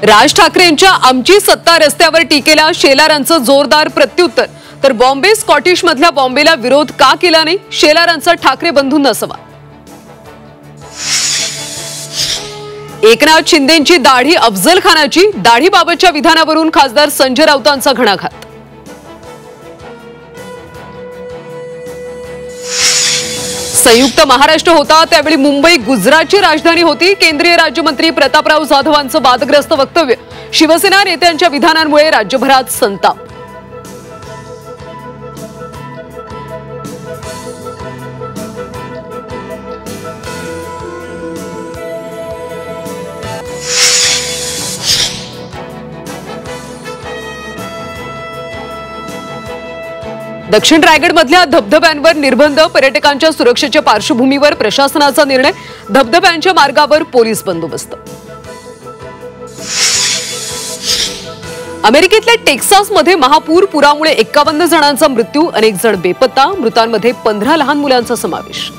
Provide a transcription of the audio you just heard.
राज ठाकरेंच्या आमची सत्ता रस्त्यावर टीकेला शेलारांचं जोरदार प्रत्युत्तर। तर बॉम्बे स्कॉटिश मधल्या बॉम्बेला विरोध का केला नाही, शेलारांचा ठाकरे बंधूंना सवाल। एकनाथ शिंदेंची दाढी अफजल खानाची, दाढीबाबतच्या विधानावरून खासदार संजय राऊतांचा घणाघात। संयुक्त महाराष्ट्र होता त्यावेळी मुंबई गुजरातची राजधानी होती। केंद्रीय राज्यमंत्री प्रतापराव जाधवांचं वादग्रस्त वक्तव्य, शिवसेना नेत्यांच्या विधानांमुळे राज्यभरात संताप। दक्षिण रायगडमधल्या धबधब्यांवर निर्बंध, पर्यटकांच्या सुरक्षेच्या पार्श्वभूमीवर प्रशासनाचा निर्णय, धबधब्यांच्या मार्गावर पोलीस बंदोबस्त। अमेरिकेतल्या टेक्सासमध्ये महापूर, पुरामुळे 51 जणांचा मृत्यू, अनेक जण बेपत्ता, मृतांमध्ये 15 लहान मुलांचा समावेश।